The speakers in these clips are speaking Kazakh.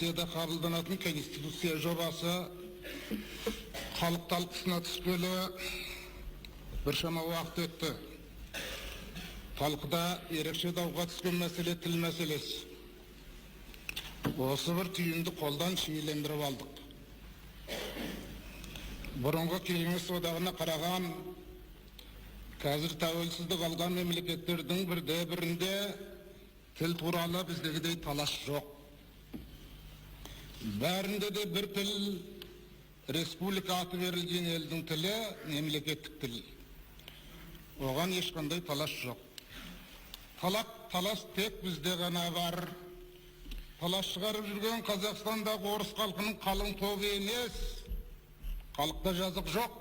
Türkiye'de қабылданатын конституция жобасы халық талқысына түскелі біршама уақыт өтті. Талқыда ерекше дауға түскен мәселе тіл мәселесі. Осы бір түйінді қолдан шиелендіріп алдық. Бұрынғы Кеңес одағына қараған, қазір тәуелсіздік алған мемлекеттердің бірінде тіл туралы біздегідей талас жоқ. Бәрінде де бір тіл, республика аты берілген елдің тілі, мемлекеттік тіл. Оған ешқандай талас жоқ. Талас тек бізде ғана бар. Талас шығарып жүрген Қазақстандағы орыс халқының қалың тобы емес, халықта жазық жоқ.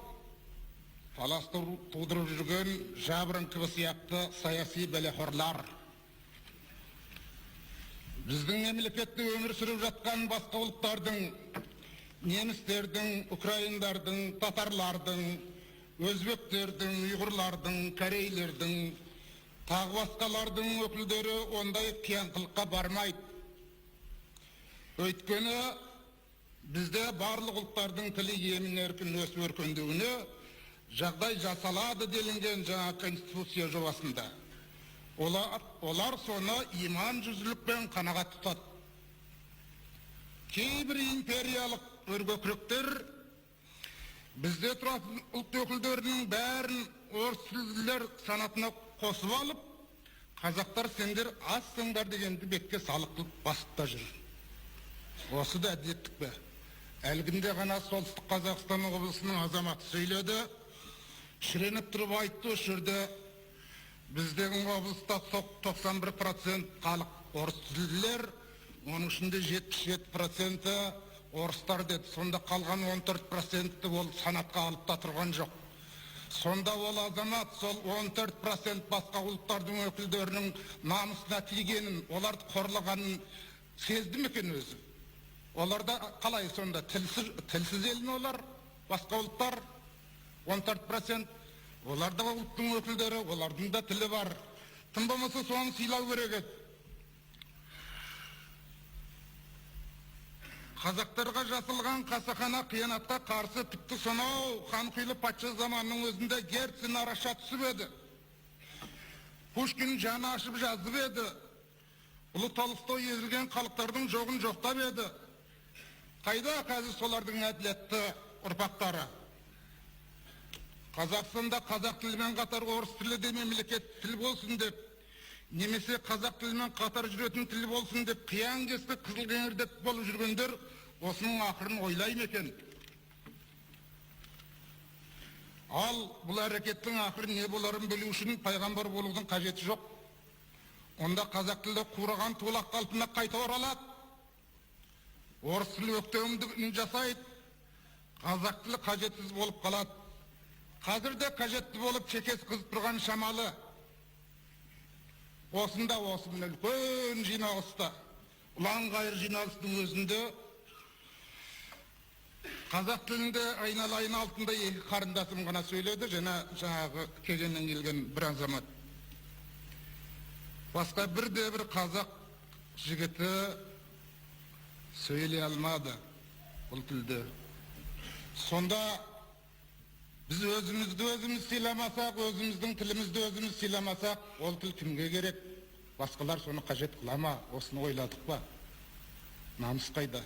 Таласты тудырып жүрген жабырыңқы сияқты саяси бәлеқорлар. Біздің мемлекетте өмір сүріп жатқан басқа ұлттардың, немістердің, украиндардың, татарлардың, өзбектердің, ұйғырлардың, корейлердің, тағы басқалардың өкілдері ондай қиянқылыққа бармайды. Өйткені бізде барлық ұлттардың тілі емін-еркін өсіп өркендеуіне жағдай жасалады делінген жаңа конституция жобасында. Олар соны иман жүзілікпен қанағат тұтады. Кейбір империялық өргөкіректер бізде тұратын ұлт өкілдерінің бәрін орыс тілділер санатына қосып алып, қазақтар сендер азсыңдар дегенді бетке салық қылып басып та жүр. Осы да әділеттік пе? Әлгінде ғана солтүстік Қазақстан облысының азаматы сөйледі, шіреніп тұрып айтты, осы жерде біздегі облыста 91% халық орыс тілділер, оның ішінде 77% орыстар деді. Сонда қалған 14% ол санатқа алып та тұрған жоқ. Сонда ол азамат сол 14% басқа ұлттардың өкілдерінің намысына тигенін, оларды қорлағанын сезді ме екен өзі? Оларда қалай сонда тілсіз елін олар, басқа ұлттар 14%? Оларда ұлттың өкілдері, олардың да тілі бар. Тым болмаса соны сыйлау керек еді. Қазақтарға жасалған қасақана қиянатқа қарсы тіпті сонау ханқилы патша заманының өзінде Герцен араша түсіп еді. Пушкин жаны ашып жазып еді. Ұлы Толстой езілген халықтардың жоғын жоқтап еді. Қайда қазір солардың әділетті ұрпақтары? Қазақстанда қазақ тілімен қатар орыс тілі де мемлекет тіл болсын деп, немесе қазақ тілімен қатар жүретін тіл болсын деп, қиян кесті қызылкеңірдек болып жүргендер осының ақырын ойлай ма екен? Ал бұл әрекеттің ақыры не боларын білу үшін пайғамбар болудың қажеті жоқ. Онда қазақ тілі қураған тулақ қалпына қайта оралады. Орыс тілі өктемдігін жасайды. Қазақ тілі қажетсіз болып қалады. Қазірде қажетті болып чекес қызып тұрған шамалы. Осында осымен үлкен жиналыста, ұлан ғайыр жиналыстың өзінде қазақ тілінде айналайын алтында екі қарындасым ғана сөйледі, жаңағы кегеннен келген бір азамат. Басқа бірде бір қазақ жігіті сөйлей алмады бұл тілде. Сонда біз өзімізді өзіміз сыйламасақ, өзіміздің тілімізді өзіміз сыйламасақ, ол тіл кімге керек? Басқалар соны қажет қыла ма? Осыны ойладық па? Намыс қайда?